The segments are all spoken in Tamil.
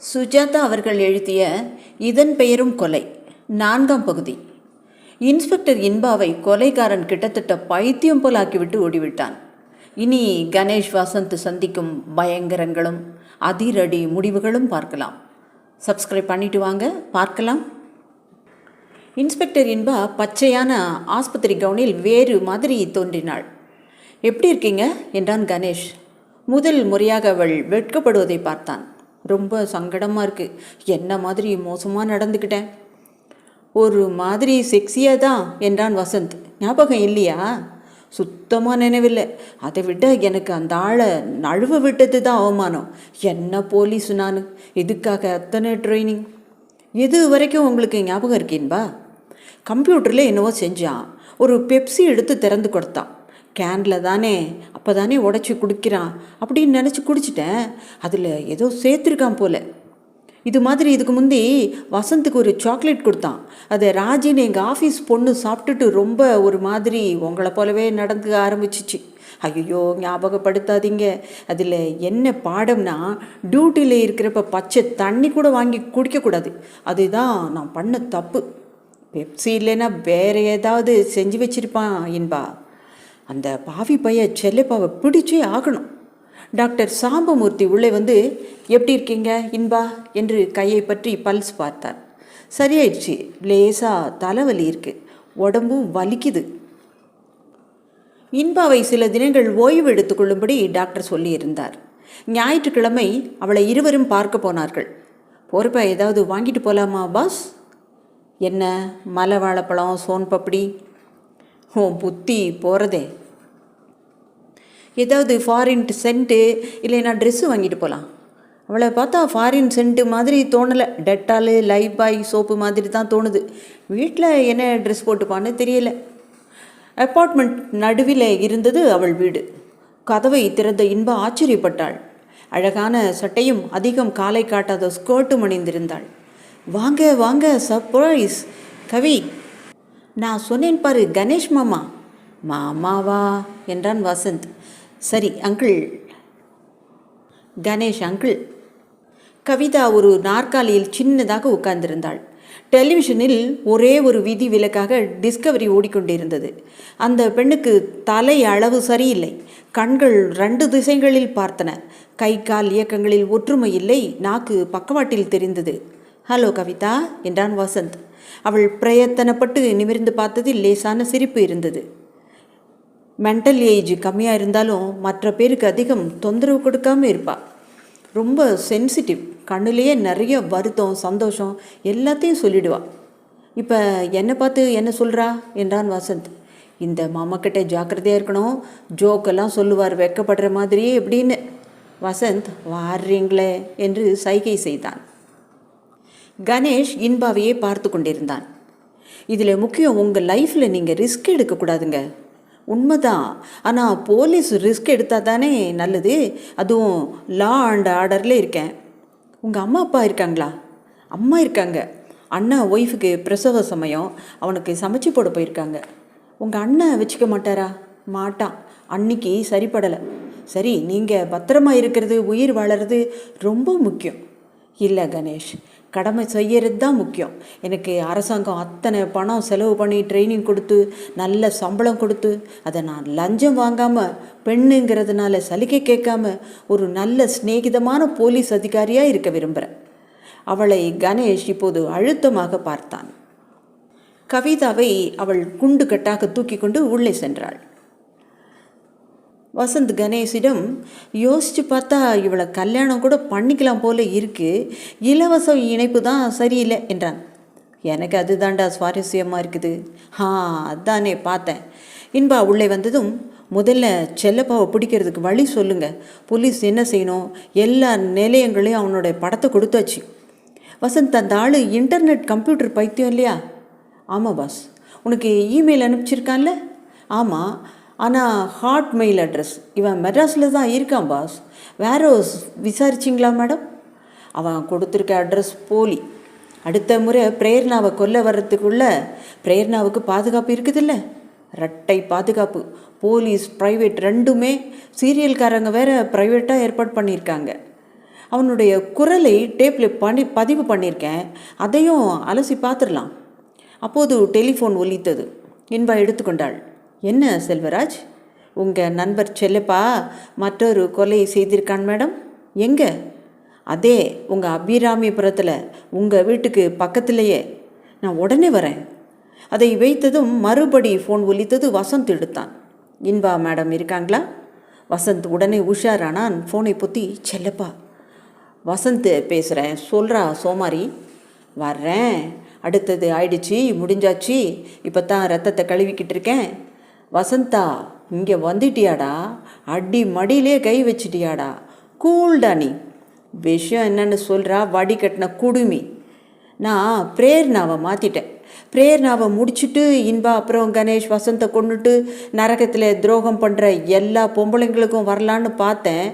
சுஜாதா அவர்கள் எழுதிய இதன் பெயரும் கொலை 4ஆம் பகுதி. இன்ஸ்பெக்டர் இன்பாவை கொலைகாரன் கிட்டத்தட்ட பைத்தியம் போல் ஆக்கிவிட்டு ஓடிவிட்டான். இனி கணேஷ் வசந்த் சந்திக்கும் பயங்கரங்களும் அதிரடி முடிவுகளும் பார்க்கலாம். சப்ஸ்கிரைப் பண்ணிட்டு வாங்க, பார்க்கலாம். இன்ஸ்பெக்டர் இன்பா பச்சையான ஆஸ்பத்திரி கவுனில் வேறு மாதிரி தோன்றினாள். எப்படி இருக்கீங்க என்றான் கணேஷ். முதல் முறையாக அவள் வெட்கப்படுவதை பார்த்தான். ரொம்ப சங்கடமாக இருக்குது, என்ன மாதிரி மோசமாக நடந்துக்கிட்டேன். ஒரு மாதிரி செக்ஸியாக தான் என்றான் வசந்த். ஞாபகம் இல்லையா? சுத்தமாக நினைவில்லை. அதை விட எனக்கு அந்த ஆளை நழுவ விட்டது தான் அவமானம். என்ன போலீஸ் நான், இதுக்காக அத்தனை ட்ரைனிங். எது வரைக்கும் உங்களுக்கு ஞாபகம் இருக்கீன்பா? கம்ப்யூட்டரில் என்னவோ செஞ்சான். ஒரு பெப்சி எடுத்து திறந்து கொடுத்தான். கேனில் தானே, அப்போ தானே உடச்சி குடிக்கிறான் அப்படின்னு நினச்சி குடிச்சிட்டேன். அதில் ஏதோ சேர்த்துருக்கான் போல். இது மாதிரி இதுக்கு முந்தி வசந்துக்கு ஒரு சாக்லேட் கொடுத்தான். அதை ராஜின்னு எங்கள் ஆஃபீஸ் பொண்ணு சாப்பிட்டுட்டு ரொம்ப ஒரு மாதிரி உங்களை போலவே நடந்து ஆரம்பிச்சிச்சு. ஐயோ, ஞாபகப்படுத்தாதீங்க. அதில் என்ன பாடம்னா, டியூட்டியில் இருக்கிறப்ப பச்சை தண்ணி கூட வாங்கி குடிக்கக்கூடாது. அதுதான் நான் பண்ண தப்பு. பெப்சி இல்லைன்னா வேறு ஏதாவது செஞ்சு வச்சிருப்பான் இன்பா. அந்த பாவி பைய செல்லப்பாவை பிடிச்சே ஆகணும். டாக்டர் சாம்பமூர்த்தி உள்ளே வந்து, எப்படி இருக்கீங்க இன்பா என்று கையை பற்றி பல்ஸ் பார்த்தார். சரியாயிடுச்சு, லேசாக தலைவலி இருக்குது, உடம்பும் வலிக்குது. இன்பாவை சில தினங்கள் ஓய்வு எடுத்துக்கொள்ளும்படி டாக்டர் சொல்லியிருந்தார். ஞாயிற்றுக்கிழமை அவளை இருவரும் பார்க்க போனார்கள். போகிறப்ப ஏதாவது வாங்கிட்டு போகலாமா பாஸ்? என்ன, மலை வாழைப்பழம், சோன் பப்படி? ஓ, புத்தி போகிறதே. ஏதாவது ஃபாரின் சென்ட்டு இல்லைன்னா ட்ரெஸ்ஸு வாங்கிட்டு போகலாம். அவளை பார்த்தா ஃபாரின் சென்ட்டு மாதிரி தோணலை. டெட்டாலு, லைஃப் பாய் சோப்பு மாதிரி தான் தோணுது. வீட்டில் என்ன ட்ரெஸ் போட்டுப்பான்னு தெரியலை. அப்பார்ட்மெண்ட் நடுவில் இருந்தது அவள் வீடு. கதவை திறந்த இன்பா ஆச்சரியப்பட்டாள். அழகான சட்டையும் அதிகம் காலை காட்டாத ஸ்கர்ட்டும் அணிந்திருந்தாள். வாங்க வாங்க, சர்ப்ரைஸ். கவி, நான் சொன்னேன் பாரு, கணேஷ் மாமா. மாமாவா என்றான் வசந்த். சரி அங்கிள், கணேஷ் அங்கிள். கவிதா ஒரு நாற்காலியில் சின்னதாக உட்கார்ந்திருந்தாள். டெலிவிஷனில் ஒரே ஒரு விதி விலக்காக டிஸ்கவரி ஓடிக்கொண்டிருந்தது. அந்த பெண்ணுக்கு தலை அளவு சரியில்லை. கண்கள் 2 திசைகளில் பார்த்தன. கை கால் இயக்கங்களில் ஒற்றுமை இல்லை. நாக்கு பக்கவாட்டில் தெரிந்தது. ஹலோ கவிதா என்றான் வசந்த். அவள் பிரயத்தனப்பட்டு நிமிர்ந்து பார்த்ததில் லேசான சிரிப்பு இருந்தது. மென்டல் ஏஜ் கம்மியாக இருந்தாலும் மற்ற பேருக்கு அதிகம் தொந்தரவு கொடுக்காமல் இருப்பாள். ரொம்ப சென்சிட்டிவ். கண்ணுலேயே நிறைய வருத்தம், சந்தோஷம் எல்லாத்தையும் சொல்லிடுவாள். இப்போ என்னை பார்த்து என்ன சொல்கிறா என்றான் வசந்த். இந்த மாமாக்கிட்ட ஜாக்கிரதையாக இருக்கணும். ஜோக்கெல்லாம் சொல்லுவார் வெக்கப்படுற மாதிரியே எப்படின்னு. வசந்த் வாடுறீங்களே என்று சைகை செய்தான். கணேஷ் இன்பாவையே பார்த்து கொண்டிருந்தான். இதில் முக்கியம், உங்கள் லைஃப்பில் நீங்கள் ரிஸ்க் எடுக்கக்கூடாதுங்க. உண்மைதான், ஆனால் போலீஸ் ரிஸ்க் எடுத்தால் தானே நல்லது. அதுவும் லா அண்ட் ஆர்டரில் இருக்கேன். உங்கள் அம்மா அப்பா இருக்காங்களா? அம்மா இருக்காங்க. அண்ணா ஒய்ஃபுக்கு பிரசவ சமயம், அவனுக்கு சமைச்சு போட போயிருக்காங்க. உங்கள் அண்ணன் வச்சுக்க மாட்டாரா? மாட்டான். அன்னைக்கு சரிப்படலை. சரி, நீங்கள் பத்திரமா இருக்கிறது, உயிர் வாழறது ரொம்ப முக்கியம். இல்லை கணேஷ், கடமை செய்யறது தான் முக்கியம். எனக்கு அரசாங்கம் அத்தனை பணம் செலவு பண்ணி ட்ரைனிங் கொடுத்து நல்ல சம்பளம் கொடுத்து, அதை நான் லஞ்சம் வாங்காமல், பெண்ணுங்கிறதுனால சலுகை கேட்காம ஒரு நல்ல சிநேகிதமான போலீஸ் அதிகாரியாக இருக்க விரும்புகிறேன். அவளை கணேஷ் இப்போது அழுத்தமாக பார்த்தான். கவிதாவை அவள் குண்டு கட்டாக தூக்கி கொண்டு உள்ளே சென்றாள். வசந்த் கணேஷிடம், யோசித்து பார்த்தா இவளை கல்யாணம் கூட பண்ணிக்கலாம் போல இருக்குது, இலவச இணைப்பு தான் சரியில்லை என்றான். எனக்கு அதுதான்டா சுவாரஸ்யமாக இருக்குது. அதானே பார்த்தேன். இன்பா உள்ளே வந்ததும், முதல்ல செல்லப்பாவை பிடிக்கிறதுக்கு வழி சொல்லுங்கள். போலீஸ் என்ன செய்யணும்? எல்லா நிலையங்களையும் அவனோட படத்தை கொடுத்தாச்சு. வசந்த், அந்த ஆள் இன்டர்நெட் கம்ப்யூட்டர் பைத்தியம் இல்லையா? ஆமாம் பாஸ். உனக்கு இமெயில் அனுப்பிச்சிருக்கான்ல? ஆமாம், ஆனால் ஹாட் மெயில் அட்ரஸ் இவன் மெட்ராஸில் தான் இருக்கான் பாஸ். வேற விசாரிச்சிங்களா மேடம்? அவன் கொடுத்துருக்க அட்ரஸ் போலி. அடுத்த முறை பிரேர்னாவை கொல்ல வர்றதுக்குள்ளே பிரேர்னாவுக்கு பாதுகாப்பு இருக்குதில்ல, ரெட்டை பாதுகாப்பு. போலீஸ் ப்ரைவேட் ரெண்டுமே. சீரியல்காரங்க வேற ப்ரைவேட்டாக ஏற்பாடு பண்ணியிருக்காங்க. அவனுடைய குரலை டேப்பில் பதிவு பண்ணியிருக்கேன், அதையும் அலசி பார்த்துடலாம். அப்போது டெலிஃபோன் ஒலித்தது. இன்பா எடுத்துக்கொண்டாள். என்ன செல்வராஜ், உங்கள் நண்பர் செல்லப்பா மற்றொரு கொலை செய்திருக்கான் மேடம். எங்கே? அதே உங்கள் அபிராமிபுரத்தில், உங்கள் வீட்டுக்கு பக்கத்திலேயே. நான் உடனே வரேன். அதை வைத்ததும் மறுபடி ஃபோன் ஒலித்தது. வசந்த் எடுத்தான். இன்பா மேடம் இருக்காங்களா? வசந்த் உடனே உஷாரானான். ஃபோனை பொத்தி, செல்லப்பா வசந்த் பேசுகிறேன், சொல்கிறா சோமாரி. வர்றேன், அடுத்தது ஆயிடுச்சு, முடிஞ்சாச்சு, இப்போ தான் ரத்தத்தை கழுவிக்கிட்டு இருக்கேன். வசந்தா, இங்கே வந்துட்டியாடா, அடி மடியிலே கை வச்சிட்டியாடா, கூல்டா நீ. விஷயம் என்னன்னு சொல்கிறா வடி கட்டின குடுமி. நான் பிரேர்னாவை மாற்றிட்டேன். பிரேர்னாவை முடிச்சுட்டு இன்பா அப்புறம் கணேஷ் வசந்தை கொண்டுட்டு நரகத்தில் துரோகம் பண்ணுற எல்லா பொம்பளைங்களுக்கும் வரலான்னு பார்த்தேன்.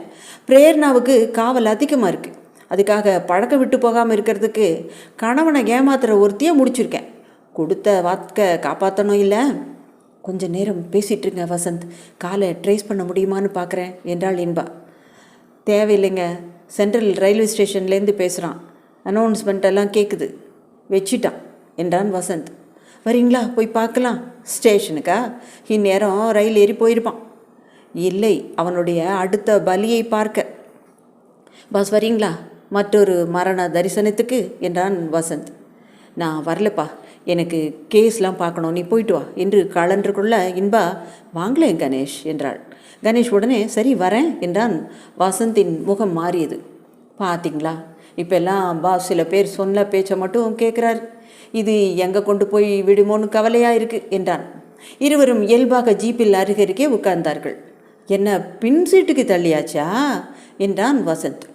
பிரேர்னாவுக்கு காவல் அதிகமாக இருக்குது. அதுக்காக பழக்க விட்டு போகாமல் இருக்கிறதுக்கு கணவனை ஏமாத்துகிற ஒருத்தியை முடிச்சிருக்கேன். கொடுத்த வாக்கை காப்பாற்றணும் இல்லை? கொஞ்சம் நேரம் பேசிகிட்ருங்க வசந்த், காலை ட்ரேஸ் பண்ண முடியுமான்னு பார்க்குறேன் என்றாள் இன்பா. தேவையில்லைங்க, சென்ட்ரல் ரயில்வே ஸ்டேஷன்லேருந்து பேசுகிறான், அனௌன்ஸ்மெண்ட் எல்லாம் கேட்குது, வச்சிட்டான் என்றான் வசந்த். வரீங்களா, போய் பார்க்கலாம்? ஸ்டேஷனுக்கா? இந்நேரம் ரயில் ஏறி போயிருப்பான். இல்லை, அவனுடைய அடுத்த பலியை பார்க்க. பாஸ் வரீங்களா மற்றொரு மரண தரிசனத்துக்கு என்றான் வசந்த். நான் வரலப்பா, எனக்கு கேஸ்லாம் பார்க்கணும், நீ போயிட்டு வா என்று கலன்று கொள்ள இன்பா வாங்களேன் கணேஷ் என்றாள். கணேஷ் உடனே சரி வரேன் என்றான். வசந்தின் முகம் மாறியது. பார்த்தீங்களா, இப்போல்லாம் பாஸ் சில பேர் சொன்ன பேச்சை மட்டும் கேட்குறாரு, இது எங்கே கொண்டு போய் விடுமோன்னு கவலையாக இருக்குது என்றான். இருவரும் இயல்பாக ஜீப்பில் அருகருகே உட்கார்ந்தார்கள். என்ன பின் சீட்டுக்கு தள்ளியாச்சா என்றான் வசந்த்.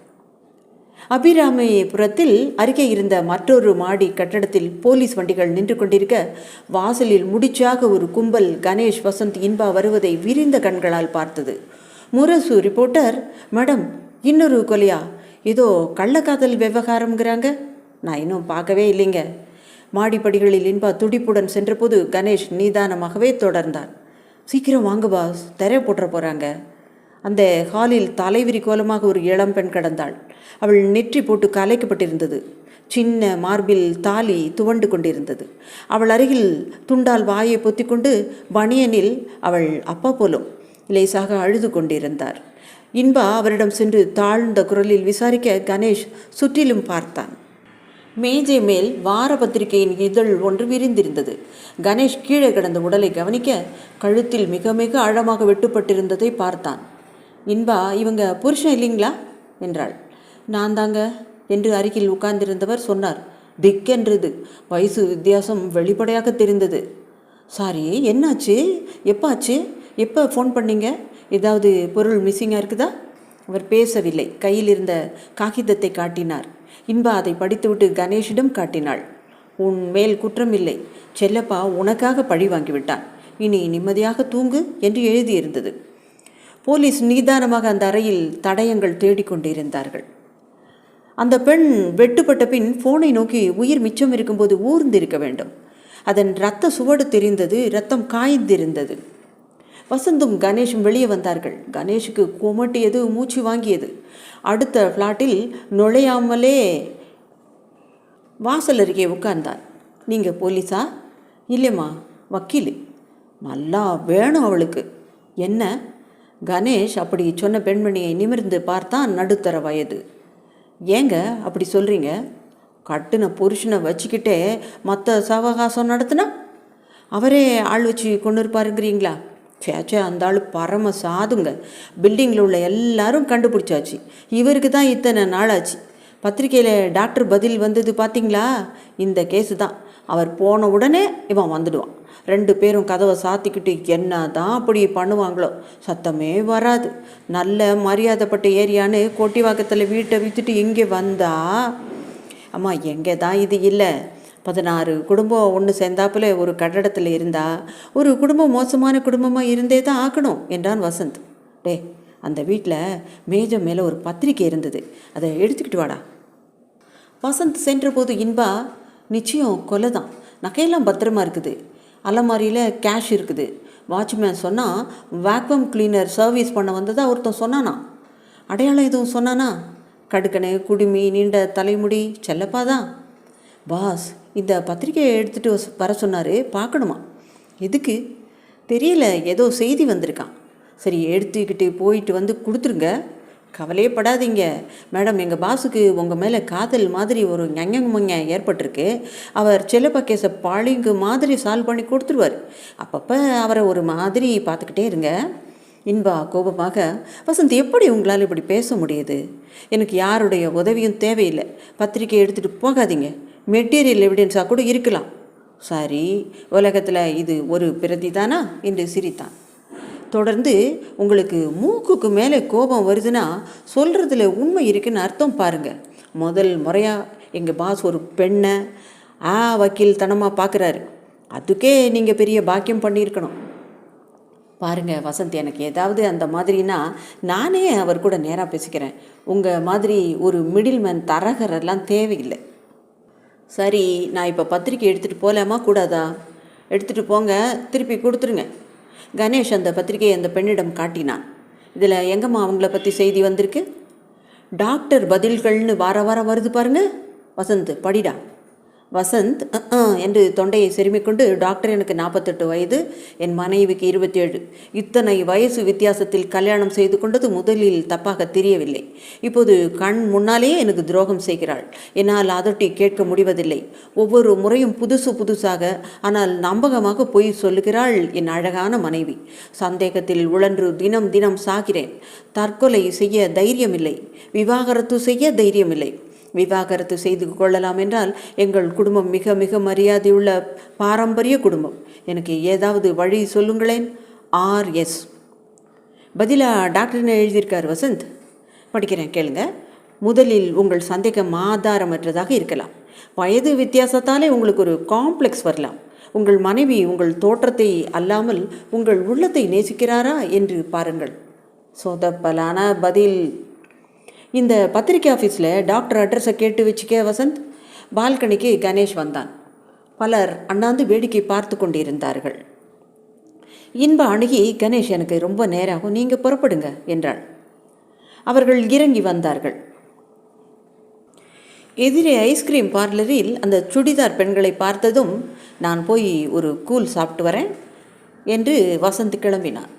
அபிராமிபுரத்தில் அருகே இருந்த மற்றொரு மாடி கட்டடத்தில் போலீஸ் வண்டிகள் நின்று கொண்டிருக்க, வாசலில் முடிச்சாக ஒரு கும்பல் கணேஷ் வசந்த் இன்பா வருவதை விரிந்த கண்களால் பார்த்தது. முரசு ரிப்போர்ட்டர், மேடம் இன்னொரு கொலையா? ஏதோ கள்ளக்காதல் விவகாரம்ங்கிறாங்க. நான் இன்னும் பார்க்கவே இல்லைங்க. மாடிப்படிகளில் இன்பா துடிப்புடன் சென்றபோது கணேஷ் நிதானமாகவே தொடர்ந்தான். சீக்கிரம் வாங்க பாஸ், திரை போட்டுற போகிறாங்க. அந்த ஹாலில் தலைவிரி கோலமாக ஒரு இளம்பெண் கடந்தாள். அவள் நெற்றி போட்டு கலைக்கப்பட்டிருந்தது. சின்ன மார்பில் தாலி துவண்டு கொண்டிருந்தது. அவள் அருகில் துண்டால் வாயை பொத்திக்கொண்டு பனியனில் அவள் அப்பா போலும் லேசாக அழுது கொண்டிருந்தார். இன்பா அவரிடம் சென்று தாழ்ந்த குரலில் விசாரிக்க கணேஷ் சுற்றிலும் பார்த்தான். மேஜை மேல் வார பத்திரிகையின் இதழ் ஒன்று விரிந்திருந்தது. கணேஷ் கீழே கிடந்த உடலை கவனிக்க கழுத்தில் மிக மிக ஆழமாக வெட்டுப்பட்டிருந்ததை பார்த்தான். இன்பா, இவங்க புருஷன் இல்லைங்களா என்றாள். நான் தாங்க என்று அருகில் உட்கார்ந்திருந்தவர் சொன்னார். திக்கென்றது. வயசு வித்தியாசம் வெளிப்படையாக தெரிந்தது. சாரி, என்னாச்சு? எப்போ ஆச்சு? எப்போ ஃபோன் பண்ணீங்க? ஏதாவது பொருள் மிஸ்ஸிங்காக இருக்குதா? அவர் பேசவில்லை. கையில் இருந்த காகிதத்தை காட்டினார். இன்பா அதை படித்துவிட்டு கணேஷிடம் காட்டினாள். உன் மேல் குற்றமில்லை, செல்லப்பா உனக்காக பழி வாங்கிவிட்டான், இனி நிம்மதியாக தூங்கு என்று எழுதியிருந்தது. போலீஸ் நிதானமாக அந்த அறையில் தடயங்கள் தேடிக்கொண்டிருந்தார்கள். அந்த பெண் வெட்டுப்பட்ட பின் ஃபோனை நோக்கி உயிர் மிச்சம் இருக்கும்போது ஊர்ந்திருக்க வேண்டும். அதன் இரத்த சுவடு தெரிந்தது. இரத்தம் காய்ந்திருந்தது. வசந்தும் கணேஷும் வெளியே வந்தார்கள். கணேஷுக்கு குமட்டியது, மூச்சு வாங்கியது. அடுத்த ஃப்ளாட்டில் நுழையாமலே வாசல் அருகே உட்கார்ந்தார். நீங்கள் போலீஸா? இல்லைம்மா, வக்கீல். நல்லா வேணும் அவளுக்கு. என்ன? கணேஷ் அப்படி சொன்ன பெண்மணியை நிமிர்ந்து பார்த்தான். நடுத்தர வயது. ஏங்க அப்படி சொல்கிறீங்க? கட்டுன புருஷனை வச்சுக்கிட்டே மற்ற சவகாசம் நடத்துனா அவரே ஆள் வச்சு கொண்டு இருப்பாருங்கிறீங்களா? சேச்சே, அந்த ஆள் பரம சாதுங்க. பில்டிங்கில் உள்ள எல்லாரும் கண்டுபிடிச்சாச்சு. இவருக்கு தான் இத்தனை நாளாச்சு. பத்திரிக்கையில் டாக்டர் பதில் வந்தது பார்த்தீங்களா? இந்த கேஸு தான். அவர் போன உடனே இவன் வந்துடுவான். 2 பேரும் கதவை சாத்திக்கிட்டு என்ன தான் அப்படி பண்ணுவாங்களோ, சத்தமே வராது. நல்ல மரியாதைப்பட்ட ஏரியான்னு கோட்டிவாக்கத்தில் வீட்டை விற்றுட்டு இங்கே வந்தா, அம்மா எங்கே தான் இது இல்லை, 16 குடும்பம் ஒன்று சேர்ந்தாப்புல ஒரு கட்டடத்தில் இருந்தால் ஒரு குடும்பம் மோசமான குடும்பமாக இருந்தே தான் ஆக்கணும் என்றான் வசந்த். டே, அந்த வீட்டில் மேஜை மேலே ஒரு பத்திரிக்கை இருந்தது, அதை எடுத்துக்கிட்டு வாடா. வசந்த் சென்றபோது இன்பா, நிச்சயம் கொலை தான், நகையெல்லாம் பத்திரமா இருக்குது, அலமாரியில் கேஷ் இருக்குது. வாட்ச்மேன் சொன்னால் வேக்யூம் கிளீனர் சர்வீஸ் பண்ண வந்ததா ஒருத்தன் சொன்னானா? அடையாளம் எதுவும் சொன்னானா? கடுக்கணு, குடுமி, நீண்ட தலைமுடி செல்லப்பா தான். பாஸ், இந்த பத்திரிக்கையை எடுத்துகிட்டு வர சொன்னார், பார்க்கணுமா? எதுக்கு தெரியல, ஏதோ செய்தி வந்திருக்கான். சரி, எடுத்துக்கிட்டு போயிட்டு வந்து கொடுத்துருங்க. கவலையே படாதீங்க மேடம், எங்கள் பாஸுக்கு உங்கள் மேலே காதல் மாதிரி ஒரு ஞங்க ஏற்பட்டிருக்கு. அவர் செல்லப்பா கேஸை பாலிங்கு மாதிரி சால்வ் பண்ணி கொடுத்துருவார். அப்பப்போ அவரை ஒரு மாதிரி பார்த்துக்கிட்டே இருங்க. இன்பா கோபமாக, வசந்த், எப்படி உங்களால் இப்படி பேச முடியுது? எனக்கு யாருடைய உதவியும் தேவையில்லை. பத்திரிக்கை எடுத்துகிட்டு போகாதீங்க. மெட்டீரியல் எவிடன்ஸாக கூட இருக்கலாம். சரி, உலகத்தில் இது ஒரு பிரதி தானா என்று சிரித்தான். தொடர்ந்து, உங்களுக்கு மூக்குக்கு மேலே கோபம் வருதுன்னா சொல்கிறதுல உண்மை இருக்குன்னு அர்த்தம் பாருங்கள். முதல் முறையாக எங்கள் பாஸ் ஒரு பெண்ணை வக்கீல் தனமாக பார்க்குறாரு. அதுக்கே நீங்கள் பெரிய பாக்கியம் பண்ணியிருக்கணும். பாருங்கள் வசந்த், எனக்கு ஏதாவது அந்த மாதிரினா நானே அவர் கூட நேராக பேசிக்கிறேன். உங்கள் மாதிரி ஒரு மிடில் மேன் தரகரெல்லாம் தேவையில்லை. சரி, நான் இப்போ பத்திரிக்கை எடுத்துகிட்டு போகலாமா கூடாதா? எடுத்துகிட்டு போங்க, திருப்பி கொடுத்துருங்க. கணேஷ் அந்த பத்திரிகையை அந்த பெண்ணிடம் காட்டினான். இதில் எங்கம்மா அவங்கள பற்றி செய்தி வந்திருக்கு? டாக்டர் பதில்கள்னு வார வாரம் வருது பாருங்க. வசந்த், படிடா. வசந்த் என்று தொண்டையை செருமிக்கொண்டு, டாக்டர், எனக்கு 48 வயது, என் மனைவிக்கு 27. இத்தனை வயசு வித்தியாசத்தில் கல்யாணம் செய்து கொண்டது முதலில் தப்பாக தெரியவில்லை. இப்போது கண் முன்னாலேயே எனக்கு துரோகம் செய்கிறாள். என்னால் அதட்டி கேட்க முடிவதில்லை. ஒவ்வொரு முறையும் புதுசாக ஆனால் நம்பகமாக பொய் சொல்லுகிறாள் என் அழகான மனைவி. சந்தேகத்தில் உழன்று தினம் தினம் சாகிறேன். தற்கொலை செய்ய தைரியமில்லை. விவாகரத்து செய்ய தைரியமில்லை. விவாகரத்து செய்து கொள்ளலாம் என்றால் எங்கள் குடும்பம் மிக மிக மரியாதையுள்ள பாரம்பரிய குடும்பம். எனக்கு ஏதாவது வழி சொல்லுங்களேன். RS. பதிலாக டாக்டர்னு எழுதியிருக்கார் வசந்த். படிக்கிறேன், கேளுங்க. முதலில் உங்கள் சந்தேகம் ஆதாரமற்றதாக இருக்கலாம். வயது வித்தியாசத்தாலே உங்களுக்கு ஒரு காம்ப்ளெக்ஸ் வரலாம். உங்கள் மனைவி உங்கள் தோற்றத்தை அல்லாமல் உங்கள் உள்ளத்தை நேசிக்கிறாரா என்று பாருங்கள். சொதப்பலான பதில். இந்த பத்திரிக்கை ஆஃபீஸில் டாக்டர் அட்ரஸை கேட்டு வச்சுக்க வசந்த். பால்கனிக்கு கணேஷ் வந்தான். பலர் அண்ணாந்து வேடிக்கை பார்த்து கொண்டிருந்தார்கள். இன்பா அணுகி, கணேஷ், எனக்கு ரொம்ப நேராகும், நீங்கள் புறப்படுங்க என்றாள். அவர்கள் இறங்கி வந்தார்கள். எதிரே ஐஸ்கிரீம் பார்லரில் அந்த சுடிதார் பெண்களை பார்த்ததும், நான் போய் ஒரு கூல் சாப்பிட்டு வரேன் என்று வசந்த் கிளம்பினான்.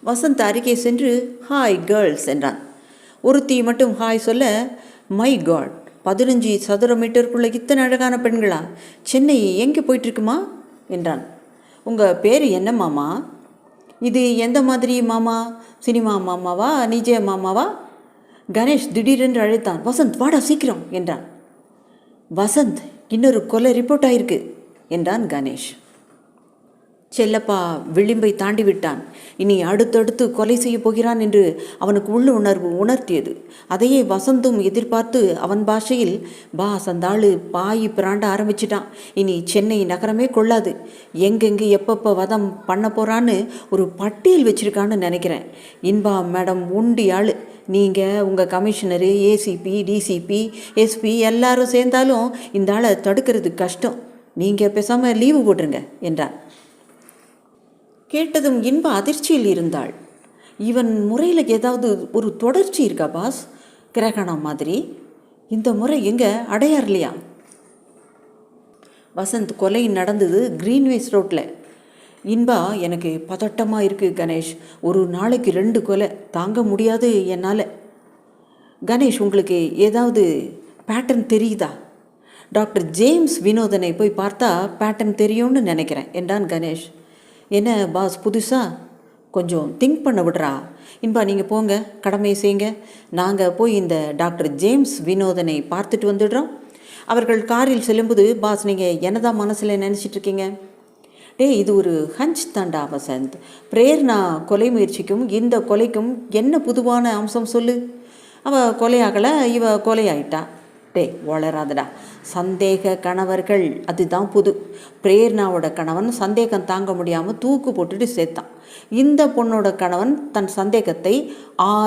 வசந்த் அருகே சென்று, ஹாய் கேர்ள்ஸ் என்றான். ஒருத்தி மட்டும் ஹாய் சொல்ல, மை காட், 15 சதுர மீட்டருக்குள்ளே இத்தனை அழகான பெண்களா? சென்னை எங்கே போயிட்டுருக்குமா என்றான். உங்கள் பேர் என்ன மாமா? இது எந்த மாதிரி மாமா? சினிமா மாமாவா, நிஜ மாமாவா? கணேஷ் திடீரென்று அழைத்தான். வசந்த், வாடா சீக்கிரம் என்றான். வசந்த், இன்னொரு கொலை ரிப்போர்ட் ஆயிருக்கு என்றான் கணேஷ். செல்லப்பா விளிம்பை தாண்டி விட்டான். இனி அடுத்தடுத்து கொலை செய்ய போகிறான் என்று அவனுக்கு உள்ள உணர்வு உணர்த்தியது. அதையே வசந்தும் எதிர்பார்த்து அவன் பாஷையில், பாஸ், அந்த ஆளு பாயி பிராண்ட ஆரம்பிச்சிட்டான். இனி சென்னை நகரமே கொள்ளாது. எங்கெங்கு எப்பப்போ வதம் பண்ண போகிறான்னு ஒரு பட்டியல் வச்சுருக்கான்னு நினைக்கிறேன். இன்பா மேடம் உண்டி ஆள். நீங்கள் உங்கள் கமிஷனரு, ACP, DCP, SP எல்லாரும் சேர்ந்தாலும் இந்த ஆளை தடுக்கிறது கஷ்டம். நீங்கள் பேசாமல் லீவு போட்டுருங்க என்றான். கேட்டதும் இன்பா அதிர்ச்சியில் இருந்தாள். இவன் முறையில் ஏதாவது ஒரு தொடர்ச்சி இருக்கா பாஸ்? கிரகணம் மாதிரி. இந்த முறை எங்கே அடையார்லையா? வசந்த், கொலை நடந்தது கிரீன்வேஸ் ரோட்டில். இன்பா, எனக்கு பதட்டமாக இருக்குது கணேஷ். ஒரு நாளைக்கு 2 கொலை தாங்க முடியாது என்னால். கணேஷ், உங்களுக்கு ஏதாவது பேட்டர்ன் தெரியுதா? டாக்டர் ஜேம்ஸ் வினோதனை போய் பார்த்தா பேட்டர்ன் தெரியும்னு நினைக்கிறேன் என்றான் கணேஷ். என்ன பாஸ், புதுசா? கொஞ்சம் திங்க் பண்ண விடுறா. இன்பா, நீங்கள் போங்க, கடமையை செய்யுங்க. நாங்கள் போய் இந்த டாக்டர் ஜேம்ஸ் வினோதனை பார்த்துட்டு வந்துடுறோம். அவர்கள் காரில் செல்லும்போது, பாஸ், நீங்கள் என்னதான் மனசில் நினச்சிட்ருக்கீங்க? இது ஒரு ஹஞ்ச் தாண்டா வசந்த். பிரேர்னா கொலை முயற்சிக்கும் இந்த கொலைக்கும் என்ன புதுவான அம்சம் சொல்லு? அவள் கொலையாகலை, இவ கொலையாயிட்டா. வளராதடா. சந்தேக கணவர்கள், அதுதான் புது. பிரேர்னாவோட கணவன் சந்தேகம் தாங்க முடியாமல் தூக்கு போட்டுட்டு சேர்த்தான். இந்த பொண்ணோட கணவன் தன் சந்தேகத்தை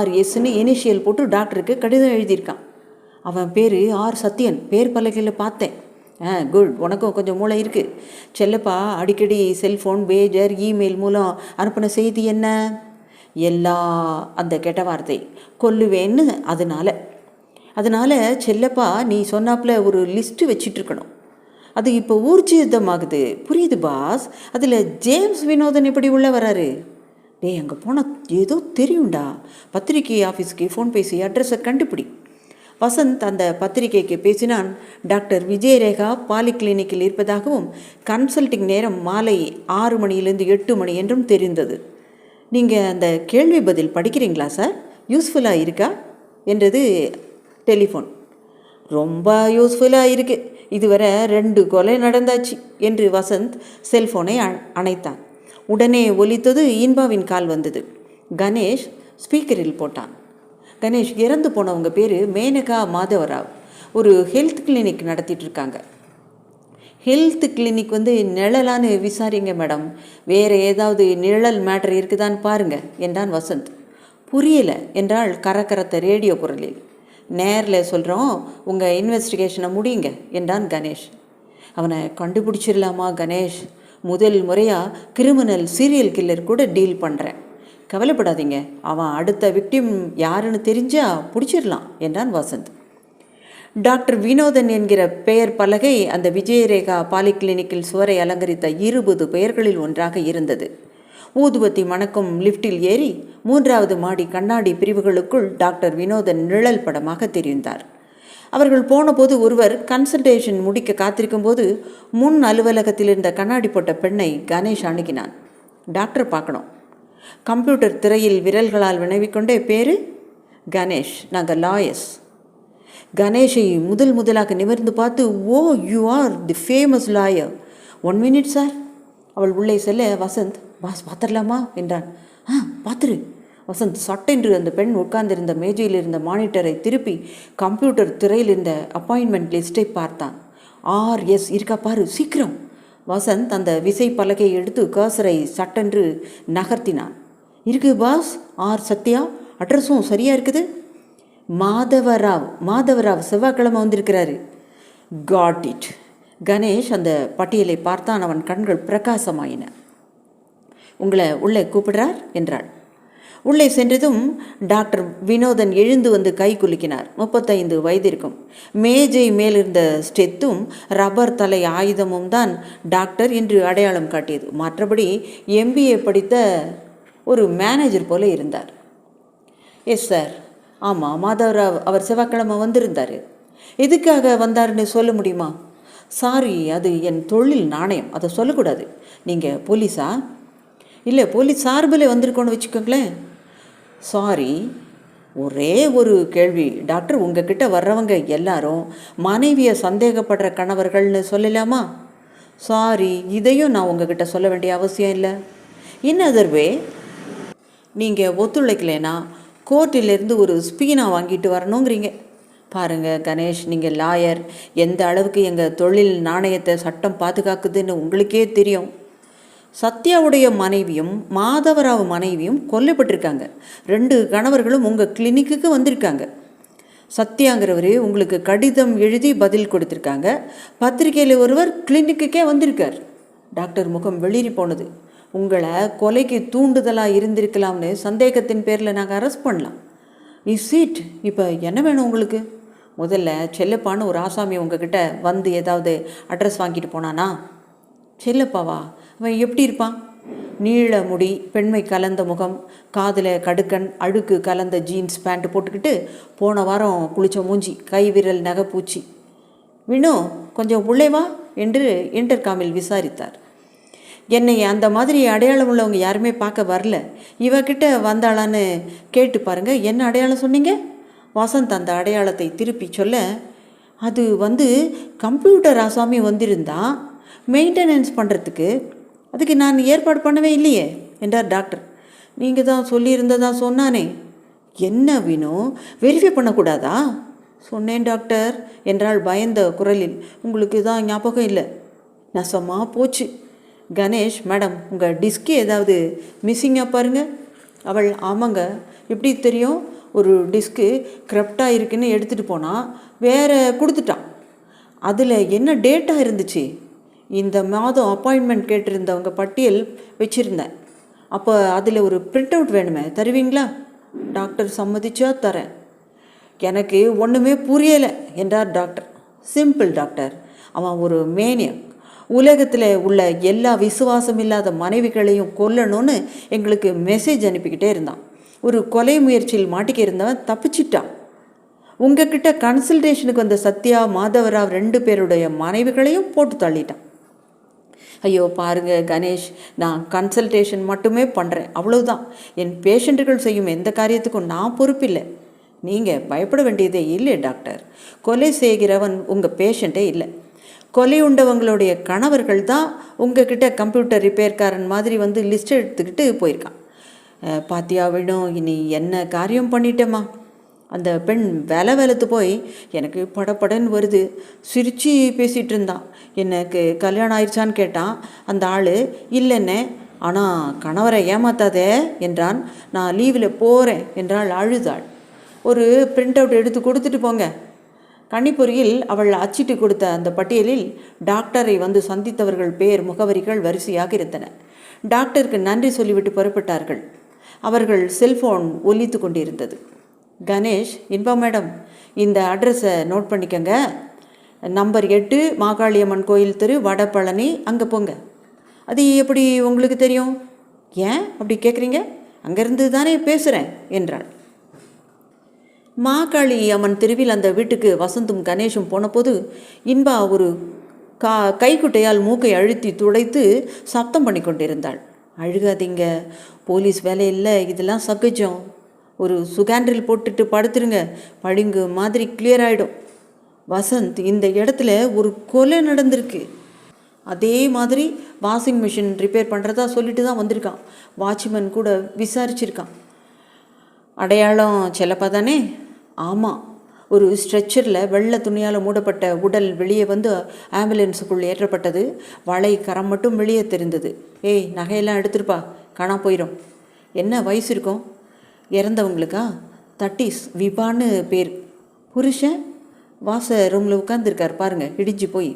RSன்னு இனிஷியல் போட்டு டாக்டருக்கு கடிதம் எழுதியிருக்கான். அவன் பேர் R சத்யன். பேர் பலகையில் பார்த்தேன். குட், உனக்கும் கொஞ்சம் மூளை இருக்குது. செல்லப்பா அடிக்கடி செல்ஃபோன், பேஜர், இமெயில் மூலம் அனுப்பின செய்தி என்ன? எல்லா அந்த கெட்ட வார்த்தை கொல்லுவேன்னு. அதனால் செல்லப்பா நீ சொன்னாப்புல ஒரு லிஸ்ட்டு வச்சிட்ருக்கணும். அது இப்போ ஊர்ஜிதமாகுது. புரியுது பாஸ். அதில் ஜேம்ஸ் வினோதன் எப்படி உள்ளே வராரு? டேய், அங்கே போனால் ஏதோ தெரியும்டா. பத்திரிகை ஆஃபீஸ்க்கு ஃபோன் பேசி அட்ரஸை கண்டுபிடி. வசந்த் அந்த பத்திரிகைக்கு பேசினான். டாக்டர் விஜயரேகா பாலிகிளினிக்கில் இருப்பதாகவும் கன்சல்டிங் நேரம் மாலை 6 மணியிலிருந்து 8 மணி என்றும் தெரிந்தது. நீங்கள் அந்த கேள்வி பதில் படிக்கிறீங்களா சார்? யூஸ்ஃபுல்லாக இருக்கா என்றது டெலிஃபோன். ரொம்ப யூஸ்ஃபுல்லாக இருக்குது. இதுவரை 2 கொலை நடந்தாச்சு என்று வசந்த் செல்ஃபோனை அணைத்தான். உடனே ஒலித்தது. இன்பாவின் கால் வந்தது. கணேஷ் ஸ்பீக்கரில் போட்டான். கணேஷ், இறந்து போனவங்க பேர் மேனகா மாதவராவ். ஒரு ஹெல்த் கிளினிக் நடத்திட்டுருக்காங்க. ஹெல்த் கிளினிக் நிழலான்னு விசாரிங்க மேடம். வேறு ஏதாவது நிழல் மேட்ரு இருக்குதான்னு பாருங்கள் என்றான் வசந்த். புரியலை என்றால் கரகரத்த ரேடியோ குரலில். நேரில் சொல்கிறோம், உங்கள் இன்வெஸ்டிகேஷனை முடியுங்க என்றான் கணேஷ். அவனை கண்டுபிடிச்சிடலாமா கணேஷ்? முதல் முறையாக கிரிமினல் சீரியல் கில்லர் கூட டீல் பண்ணுறேன். கவலைப்படாதீங்க, அவன் அடுத்த விக்டிம் யாருன்னு தெரிஞ்சால் பிடிச்சிடலாம் என்றான் வசந்த். டாக்டர் வினோதன் என்கிற பெயர் பலகை அந்த விஜயரேகா பாலிகிளினிக்கில் சுவரை அலங்கரித்த 20 பெயர்களில் ஒன்றாக இருந்தது. ஊதுபத்தி மணக்கும் லிஃப்டில் ஏறி 3வது மாடி கண்ணாடி பிரிவுகளுக்குள் டாக்டர் வினோதன் நிழல் படமாக தெரிந்தார். அவர்கள் போனபோது ஒருவர் கன்சல்டேஷன் முடிக்க காத்திருக்கும் போது முன் அலுவலகத்தில் இருந்த கண்ணாடி போட்ட பெண்ணை கணேஷ் அணுகினான். டாக்டர் பார்க்கணும். கம்ப்யூட்டர் திரையில் விரல்களால் வினவிக்கொண்டே, பேரு கணேஷ், நாங்கள் லாயர்ஸ். கணேஷை முதலாக நிமிர்ந்து பார்த்து, oh, you are the famous lawyer. 1 minute sir. அவள் உள்ளே செல்ல வசந்த், பாஸ் பார்த்துடலாமா என்றான். பார்த்துரு. வசந்த் சட்டென்று அந்த பெண் உட்கார்ந்திருந்த மேஜையில் இருந்த மானிட்டரை திருப்பி கம்ப்யூட்டர் திரையில் இருந்த அப்பாயின்மெண்ட் லிஸ்ட்டை பார்த்தான். RS இருக்கா பாரு, சீக்கிரம். வசந்த் அந்த விசை பலகையை எடுத்து கர்சரை சட்டென்று நகர்த்தினான். இருக்கு பாஸ், ஆர் சத்யா, அட்ரஸும் சரியாக இருக்குது. மாதவராவ் செவ்வாய்க்கிழமை வந்திருக்கிறாரு. Got it. கணேஷ் அந்த பட்டியலை பார்த்தான். அவன் கண்கள் பிரகாசமாயின. உங்களை உள்ளே கூப்பிடுறார் என்றாள். உள்ளே சென்றதும் டாக்டர் வினோதன் எழுந்து கை குலுக்கினார். 35 வயது இருக்கும். மேஜை மேலிருந்த ஸ்டெத்தும் ரப்பர் தலை ஆயுதமும் தான் டாக்டர் என்று அடையாளம் காட்டியது. மற்றபடி MBA படித்த ஒரு மேனேஜர் போல இருந்தார். Yes sir. ஆமாம், மாதவராவ் அவர் செவ்வாய்க்கிழமை வந்திருந்தார். எதுக்காக வந்தாருன்னு சொல்ல முடியுமா? சாரி, அது என் தொழில் நாணயம், அதை சொல்லக்கூடாது. நீங்கள் போலீஸா? இல்லை, போலீஸ் சார்பில் வந்திருக்கோன்னு வச்சுக்கோங்களேன். சாரி, ஒரே ஒரு கேள்வி டாக்டர், உங்ககிட்ட வர்றவங்க எல்லாரும் மனைவியை சந்தேகப்படுற கணவர்கள்னு சொல்லலாமா? சாரி, இதையும் நான் உங்ககிட்ட சொல்ல வேண்டிய அவசியம் இல்லை. இன் அதர் வே, நீங்கள் ஒத்துழைக்கலைன்னா கோர்ட்டிலேருந்து ஒரு ஸ்பீனா வாங்கிட்டு வரணுங்கிறீங்க. பாருங்கள் கணேஷ், நீங்கள் லாயர். எந்த அளவுக்கு எங்கள் தொழில் நாணயத்தை சட்டம் பாதுகாக்குதுன்னு உங்களுக்கே தெரியும். சத்யாவுடைய மனைவியும் மாதவராவ் மனைவியும் கொல்லப்பட்டிருக்காங்க. 2 கணவர்களும் உங்கள் கிளினிக்கு வந்திருக்காங்க. சத்யாங்கிறவர் உங்களுக்கு கடிதம் எழுதி பதில் கொடுத்துருக்காங்க. பத்திரிகையில் ஒருவர் கிளினிக்குக்கே வந்திருக்கார். டாக்டர் முகம் வெளிரி போனது. உங்களை கொலைக்கு தூண்டுதலாக இருந்திருக்கலாம்னு சந்தேகத்தின் பேரில் நாங்கள் அரெஸ்ட் பண்ணலாம். Is it? இப்போ என்ன வேணும் உங்களுக்கு? முதல்ல செல்லப்பான்னு ஒரு ஆசாமி உங்ககிட்ட ஏதாவது அட்ரஸ் வாங்கிட்டு போனானா? செல்லப்பாவா? அவன் எப்படி இருப்பான்? நீள முடி, பெண்மை கலந்த முகம், காதில் கடுக்கன், அழுக்கு கலந்த ஜீன்ஸ் பேண்ட் போட்டுக்கிட்டு போன வாரம் குளித்த மூஞ்சி, கை விரல் நகைப்பூச்சி. வினோ, கொஞ்சம் உள்ளேவா என்று இன்டர்காமில் விசாரித்தார். என்னை அந்த மாதிரி அடையாளம் உள்ளவங்க யாருமே பார்க்க வரல. இவகிட்ட வந்தாளான்னு கேட்டு பாருங்கள். என்ன அடையாளம் சொன்னீங்க? வசந்த் அந்த அடையாளத்தை திருப்பி சொல்ல, அது கம்ப்யூட்டர் ஆசாமி வந்திருந்தான் மெயின்டெனன்ஸ் பண்ணுறதுக்கு. அதுக்கு நான் ஏற்பாடு பண்ணவே இல்லையே என்றார் டாக்டர். நீங்கள் தான் சொல்லியிருந்ததா சொன்னானே. என்ன வினோ, வெரிஃபை பண்ணக்கூடாதா? சொன்னேன் டாக்டர் என்றால் பயந்த குரலில். உங்களுக்கு தான் ஞாபகம் இல்லை. நசமாக போச்சு. கணேஷ், மேடம், உங்கள் டிஸ்க்கு ஏதாவது மிஸ்ஸிங்காக பாருங்கள். அவள், ஆமாங்க. எப்படி தெரியும்? ஒரு டிஸ்க்கு கரெக்டாக இருக்குன்னு எடுத்துகிட்டு போனால் வேறு கொடுத்துட்டான். அதில் என்ன டேட்டாக இருந்துச்சு? இந்த மாதம் அப்பாயின்மெண்ட் கேட்டிருந்தவங்க பட்டியல் வச்சுருந்தேன். அப்போ அதில் ஒரு பிரிண்ட் அவுட் வேணுமே, தருவீங்களா? டாக்டர் சம்மதிச்சா தரேன். எனக்கு ஒன்றுமே புரியலை என்றார் டாக்டர். சிம்பிள் டாக்டர், அவன் ஒரு மேனியன். உலகத்தில் உள்ள எல்லா விசுவாசம் இல்லாத மனைவிகளையும் கொல்லணும்னு எங்களுக்கு மெசேஜ் அனுப்பிக்கிட்டே இருந்தான். ஒரு கொலை முயற்சியில் மாட்டிக்க இருந்தவன் தப்பிச்சிட்டான். உங்ககிட்ட கன்சல்டேஷனுக்கு வந்த சத்யா, மாதவராவ் 2 பேருடைய மனைவிகளையும் போட்டு தள்ளிட்டான். ஐயோ பாருங்க கணேஷ், நான் கன்சல்டேஷன் மட்டுமே பண்ணுறேன், அவ்வளவுதான். என் பேஷண்ட்டுகள் செய்யும் எந்த காரியத்துக்கும் நான் பொறுப்பில்லை. நீங்கள் பயப்பட வேண்டியதே இல்லை டாக்டர். கொலை செய்கிறவன் உங்கள் பேஷண்ட்டே இல்லை. கொலை உண்டவங்களுடைய கணவர்கள் தான் உங்ககிட்ட கம்ப்யூட்டர் ரிப்பேர்காரன் மாதிரி வந்து லிஸ்ட் எடுத்துக்கிட்டு போயிருக்கான். பாத்தியா வேணும், இனி என்ன காரியம் பண்ணிட்டேம்மா. அந்த பெண் வெலத்து போய் எனக்கு படப்படன்னு வருது. சிரித்து பேசிகிட்டு இருந்தான். எனக்கு கல்யாணம் ஆயிடுச்சான்னு கேட்டான். அந்த ஆள் இல்லைன்னே, ஆனால் கணவரை ஏமாத்தாதே என்றான். நான் லீவில் போகிறேன் என்றாள் அழுதாள். ஒரு பிரிண்ட் அவுட் எடுத்து கொடுத்துட்டு போங்க. கணிப்பொறியில் அவள் அச்சிட்டு கொடுத்த அந்த பட்டியலில் டாக்டரை வந்து சந்தித்தவர்கள் பேர், முகவரிகள் வரிசையாக இருந்தன. டாக்டருக்கு நன்றி சொல்லிவிட்டு புறப்பட்டார்கள். அவர்கள் செல்ஃபோன் ஒலித்து கொண்டிருந்தது. கணேஷ், இன்பா மேடம், இந்த அட்ரஸை நோட் பண்ணிக்கங்க. நம்பர் 8 மாகாளியம்மன் கோயில் தெரு, வடபழனி, அங்கே போங்க. அது எப்படி உங்களுக்கு தெரியும்? ஏன் அப்படி கேட்குறீங்க? அங்கேருந்து தானே பேசுகிறேன் என்றாள். மாகாளி அம்மன் தெருவில் அந்த வீட்டுக்கு வசந்தும் கணேஷும் போனபோது இன்பா ஒரு கைக்குட்டையால் மூக்கை அழுத்தி துடைத்து சத்தம் பண்ணி கொண்டிருந்தாள். அழுகாதீங்க, போலீஸ் வேலை இல்லை, இதெல்லாம் சகஜம். ஒரு சுகாண்டில் போட்டுட்டு படுத்துருங்க, பழிங்கு மாதிரி கிளியர் ஆகிடும். வசந்த், இந்த இடத்துல ஒரு கொலை நடந்திருக்கு. அதே மாதிரி வாஷிங் மிஷின் ரிப்பேர் பண்ணுறதா சொல்லிட்டு தான் வந்திருக்கான். வாட்ச்மேன் கூட விசாரிச்சிருக்கான். அடையாளம் செல்லப்பா தானே? ஆமாம். ஒரு ஸ்ட்ரெச்சரில் வெள்ளை துணியால் மூடப்பட்ட உடல் வெளியே வந்து ஆம்புலன்ஸுக்குள் ஏற்றப்பட்டது. வலை கரம் மட்டும் வெளியே தெரிந்தது. ஏய், நகையெல்லாம் எடுத்துருப்பா, காணா போயிடும். என்ன வயசு இருக்கும்? இறந்தவங்களுக்கா? 30s, விபான்னு பேர். புருஷன் வாச ரூமில் உட்காந்துருக்கார் பாருங்கள், இடிஞ்சு போய்.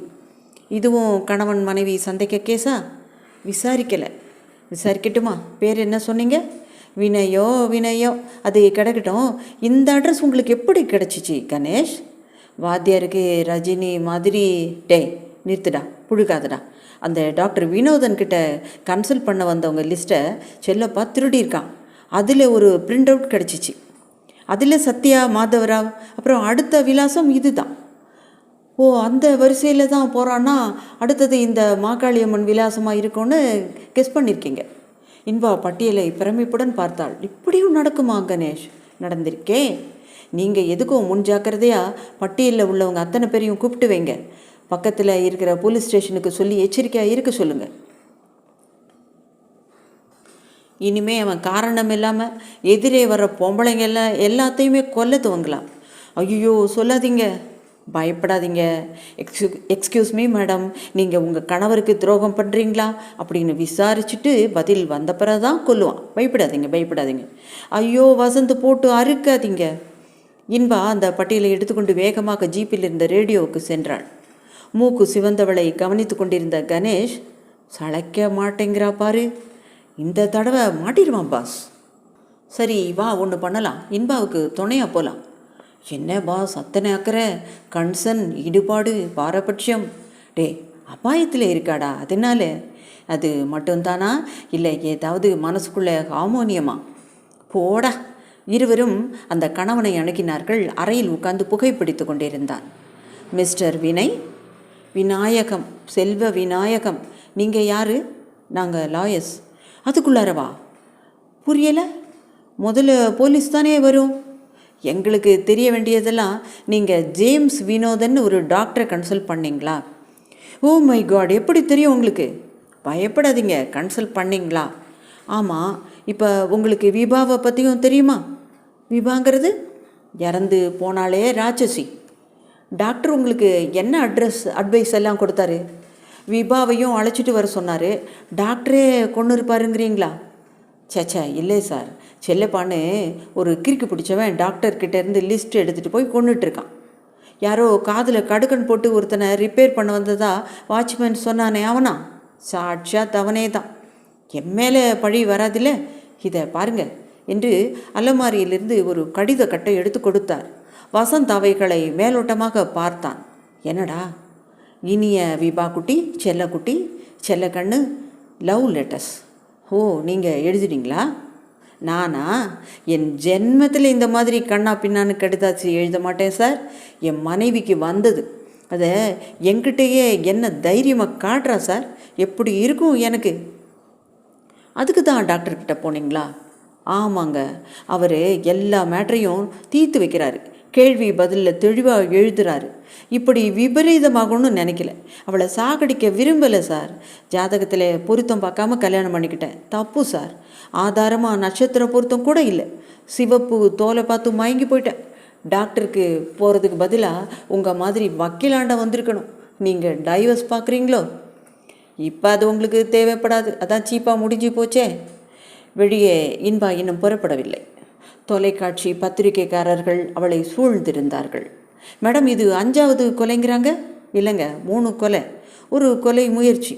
இதுவும் கணவன் மனைவி சந்தைக்க கேஸா? விசாரிக்கலை. விசாரிக்கட்டுமா? பேர் என்ன சொன்னீங்க? வினயோ. அது கிடக்கட்டும். இந்த அட்ரஸ் உங்களுக்கு எப்படி கிடச்சிச்சு கணேஷ்? வாத்தியாருக்கு ரஜினி மாதிரி. டேய் நிறுத்துடா, புழுகாதடா. அந்த டாக்டர் வினோதன்கிட்ட கன்சல்ட் பண்ண வந்தவங்க லிஸ்ட்டை செல்லப்பா திருடியிருக்கான். அதில் ஒரு பிரிண்ட் அவுட் கிடச்சிச்சு. அதில் சத்யா, மாதவராவ், அப்புறம் அடுத்த விலாசம் இது தான். ஓ, அந்த வரிசையில் தான் போகிறான்னா அடுத்தது இந்த மாகாளியம்மன் விலாசமாக இருக்கும்னு கெஸ் பண்ணியிருக்கீங்க. இன்பா பட்டியலை பிரமிப்புடன் பார்த்தாள். இப்படியும் நடக்குமா கணேஷ்? நடந்திருக்கே. நீங்கள் எதுக்கும் முன்ஜாக்கிரதையாக பட்டியலில் உள்ளவங்க அத்தனை பேரையும் கூப்பிட்டு வைங்க. பக்கத்தில் இருக்கிற போலீஸ் ஸ்டேஷனுக்கு சொல்லி எச்சரிக்கையாக இருக்க சொல்லுங்கள். இனிமே அவன் காரணம் இல்லாமல் எதிரே வர்ற பொம்பளைங்கெல்லாம் எல்லாத்தையுமே கொல்ல துவங்கலாம். ஐயோ சொல்லாதீங்க. பயப்படாதீங்க. எக்ஸ்கியூஸ் மீ மேடம், நீங்கள் உங்கள் கணவருக்கு துரோகம் பண்ணுறீங்களா அப்படின்னு விசாரிச்சுட்டு பதில் வந்த பிறகு தான் கொல்லுவான். பயப்படாதீங்க. ஐயோ வசந்த், போட்டு அறுக்காதீங்க. இன்பா அந்த பட்டியலை எடுத்துக்கொண்டு வேகமாக ஜீப்பில் இருந்த ரேடியோவுக்கு சென்றாள். மூக்கு சிவந்தவளை கவனித்து கொண்டிருந்த கணேஷ், சளைக்க மாட்டேங்கிறா பாரு, இந்த தடவை மாட்டிடுவான் பாஸ். சரி வா, ஒன்று பண்ணலாம். இன்பாவுக்கு துணையாக போகலாம். என்ன பாஸ் அத்தனை அக்கறை, கன்சர்ன், ஈடுபாடு, பாரபட்சம்? டே, அபாயத்தில் இருக்காடா, அதனால. அது மட்டும்தானா, இல்லை ஏதாவது மனசுக்குள்ளே ஹார்மோனியமா? போடா. இருவரும் அந்த கணவனை அணுகினார்கள். அறையில் உட்கார்ந்து புகைப்பிடித்து கொண்டிருந்தான். மிஸ்டர் விநாயகம், செல்வ விநாயகம். நீங்கள் யார்? நாங்கள் லாயர்ஸ். அதுக்குள்ளாரவா? புரியலை. முதல்ல போலீஸ் தானே வரும். எங்களுக்கு தெரிய வேண்டியதெல்லாம் நீங்கள் ஜேம்ஸ் வினோதன் ஒரு டாக்டரை கன்சல்ட் பண்ணிங்களா? ஓ மை காட், எப்படி தெரியும் உங்களுக்கு? பயப்படாதீங்க, கன்சல்ட் பண்ணிங்களா? ஆமாம். இப்போ உங்களுக்கு விபாவை பற்றியும் தெரியுமா? விபாங்கிறது இறந்து போனாலே ராட்சசி. டாக்டர் உங்களுக்கு என்ன அட்வைஸ் எல்லாம் கொடுத்தாரு? விபாவையும் அழைச்சிட்டு வர சொன்னார். டாக்டரே கொண்டு இருப்பாருங்கிறீங்களா? சேச்சா இல்லை சார், செல்லப்பான்னு ஒரு கிறுக்கு பிடிச்சவன் டாக்டர்கிட்டேருந்து லிஸ்ட் எடுத்துகிட்டு போய் கொண்டுட்டுருக்கான். யாரோ காதில் கடுக்கன் போட்டு ஒருத்தனை ரிப்பேர் பண்ண வந்ததா வாட்ச்மேன் சொன்னானே, அவனா? சாட்சாத் அவனே தான். என் மேலே பழி வராதில்ல, இதை பாருங்க என்று அலமாரியிலிருந்து ஒரு கடித கட்டை எடுத்து கொடுத்தார். வசந்த் அவைகளை மேலோட்டமாக பார்த்தான். என்னடா? இனிய விபா குட்டி, செல்லக்குட்டி, செல்லக்கண்ணு, லவ் லெட்டர்ஸ். ஓ, நீங்கள் எழுதுறீங்களா? நானா? என் ஜென்மத்தில் இந்த மாதிரி கண்ணா பின்னான்னு கடிதாச்சு எழுத மாட்டேன் சார். என் மனைவிக்கு வந்தது. அதை என்கிட்டயே என்ன தைரியமாக காட்டுறா சார். எப்படி இருக்கும் எனக்கு? அதுக்கு தான் டாக்டர்கிட்ட போனீங்களா? ஆமாங்க, அவர் எல்லா மேட்டரையும் தீர்த்து வைக்கிறாரு. கேள்வி பதிலில் தெளிவாக எழுதுறாரு. இப்படி விபரீதமாகணும்னு நினைக்கல. அவளை சாகடிக்க விரும்பலை சார். ஜாதகத்தில் பொருத்தம் பார்க்காம கல்யாணம் பண்ணிக்கிட்டேன். தப்பு சார். ஆதாரமாக நட்சத்திர பொருத்தம் கூட இல்லை. சிவப்பு தோலை பார்த்து மயங்கி போயிட்டேன். டாக்டருக்கு போகிறதுக்கு பதிலாக உங்கள் மாதிரி வக்கீலாண்ட வந்திருக்கணும். நீங்கள் டைவர்ஸ் பார்க்குறீங்களோ? இப்போ அது உங்களுக்கு தேவைப்படாது. அதான் சீப்பாக முடிஞ்சு போச்சே. வெளியே இன்பா இன்னும் புறப்படவில்லை. தொலைக்காட்சி பத்திரிகைக்காரர்கள் அவளை சூழ்ந்திருந்தார்கள். மேடம், இது 5வது கொலைங்கிறாங்க. இல்லைங்க, 3 கொலை, ஒரு கொலை முயற்சி.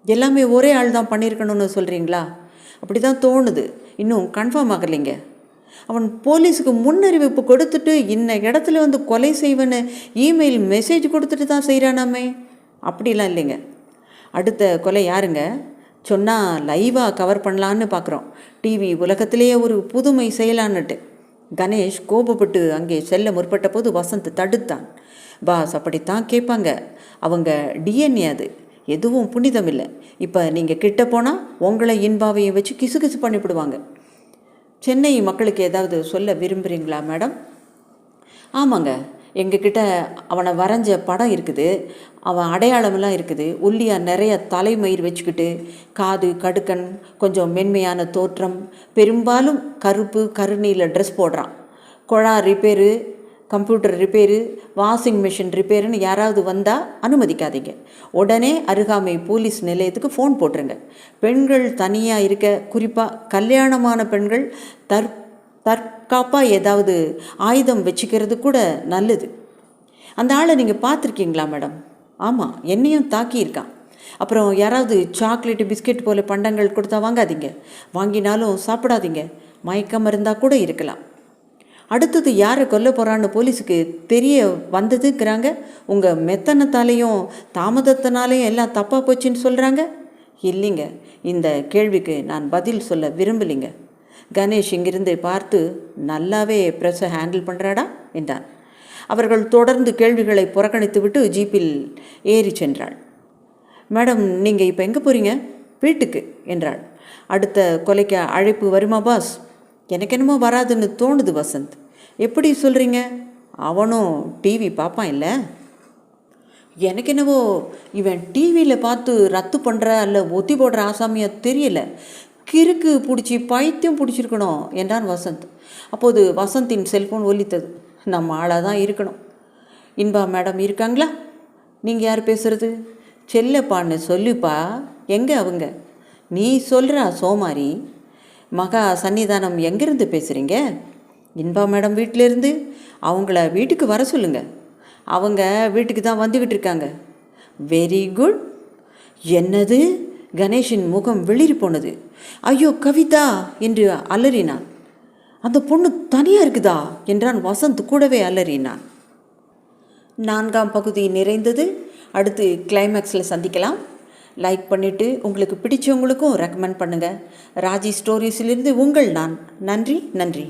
எல்லாமே ஒரே ஆள் தான் பண்ணியிருக்கணும்னு சொல்கிறீங்களா? அப்படி தான் தோணுது. இன்னும் கன்ஃபார்ம் ஆகலைங்க. அவன் போலீஸுக்கு முன்னறிவிப்பு கொடுத்துட்டு இன்ன இடத்துல வந்து கொலை செய்வேன்னு இமெயில் மெசேஜ் கொடுத்துட்டு தான் செய்கிறானாமே. அப்படிலாம் இல்லைங்க. அடுத்த கொலை யாருங்க? சொன்னால் லைவாக கவர் பண்ணலான்னு பார்க்குறோம். டிவி உலகத்திலேயே ஒரு புதுமை செய்யலான்னுட்டு. கணேஷ் கோபப்பட்டு அங்கே செல்ல முற்பட்ட போது வசந்த் தடுத்தான். பாஸ் அப்படித்தான் கேட்பாங்க. அவங்க டிஎன்ஏ அது. எதுவும் புனிதம் இல்லை. இப்போ நீங்கள் கிட்ட போனால் உங்களை இன்பாவையும் வச்சு கிசுகிசு பண்ணிவிடுவாங்க. சென்னை மக்களுக்கு ஏதாவது சொல்ல விரும்புகிறீங்களா மேடம்? ஆமாங்க, எங்ககிட்ட அவனை வரைஞ்ச படம் இருக்குது. அவன் அடையாளமெல்லாம் இருக்குது. ஒல்லியாக நிறைய தலைமயிர் வச்சுக்கிட்டு, காது கடுக்கன், கொஞ்சம் மென்மையான தோற்றம், பெரும்பாலும் கருப்பு கருநீல ட்ரெஸ் போடுறான். குழா repair, computer repair, washing machine ரிப்பேருன்னு யாராவது வந்தால் அனுமதிக்காதீங்க. உடனே அருகாமை போலீஸ் நிலையத்துக்கு ஃபோன் போட்டுருங்க. பெண்கள் தனியாக இருக்க, குறிப்பாக கல்யாணமான பெண்கள் தற்காப்பாக ஏதாவது ஆயுதம் வச்சுக்கிறது கூட நல்லது. அந்த ஆளை நீங்கள் பார்த்துருக்கீங்களா மேடம்? ஆமாம், என்னையும் தாக்கியிருக்கான். அப்புறம் யாராவது சாக்லேட்டு பிஸ்கெட் போல பண்டங்கள் கொடுத்தா வாங்காதீங்க. வாங்கினாலும் சாப்பிடாதீங்க. மயக்கம் இருந்தால் கூட இருக்கலாம். அடுத்தது யாரை கொல்ல போகிறான்னு போலீஸுக்கு தெரிய வந்ததுங்கிறாங்க. உங்கள் மெத்தனத்தாலேயும் தாமதத்தினாலேயும் எல்லாம் தப்பாக போச்சுன்னு சொல்கிறாங்க. இல்லைங்க, இந்த கேள்விக்கு நான் பதில் சொல்ல விரும்பலைங்க. கணேஷ் இங்கிருந்து பார்த்து, நல்லாவே ப்ரெஸ்ஸை ஹேண்டில் பண்ணுறாடா என்றான். அவர்கள் தொடர்ந்து கேள்விகளை புறக்கணித்து விட்டு ஜீப்பில் ஏறி சென்றாள். மேடம், நீங்கள் இப்போ எங்கே போகிறீங்க? வீட்டுக்கு என்றாள். அடுத்த கொலைக்கு அழைப்பு வருமா பாஸ்? எனக்கு என்னமோ வராதுன்னு தோணுது வசந்த். எப்படி சொல்கிறீங்க? அவனும் டிவி பார்ப்பான் இல்லை? எனக்கு என்னவோ இவன் டிவியில் பார்த்து ரத்து பண்ணுற அல்ல ஒத்தி போடுற ஆசாமியாக தெரியல. கிறுக்கு பிடிச்சி பைத்தியம் பிடிச்சிருக்கணும் என்றான் வசந்த். அப்போது வசந்தின் செல்ஃபோன் ஒலித்தது. நம்ம ஆளாக தான் இருக்கணும். இன்பா மேடம் இருக்காங்களா? நீங்கள் யார் பேசுகிறது? செல்லப்பான்னு சொல்லுப்பா. எங்கே அவங்க? நீ சொல்கிறா சோமாரி. மகா சன்னிதானம் எங்கேருந்து பேசுகிறீங்க? இன்பா மேடம் வீட்டிலேருந்து. அவங்கள வீட்டுக்கு வர சொல்லுங்கள். அவங்க வீட்டுக்கு தான் வந்துக்கிட்டு இருக்காங்க. Very good. என்னது? கணேஷின் முகம் வெளிரி போனது. ஐயோ கவிதா என்று அலறினான். அந்த பொண்ணு தனியாக இருக்குதா என்றான் வசந்த் கூடவே அலறினான். 4ஆம் பகுதி நிறைந்தது. அடுத்து கிளைமேக்ஸில் சந்திக்கலாம். லைக் பண்ணிவிட்டு உங்களுக்கு பிடிச்சவங்களுக்கும் ரெக்கமெண்ட் பண்ணுங்கள். ராஜி ஸ்டோரிஸிலிருந்து உங்கள் நான். நன்றி.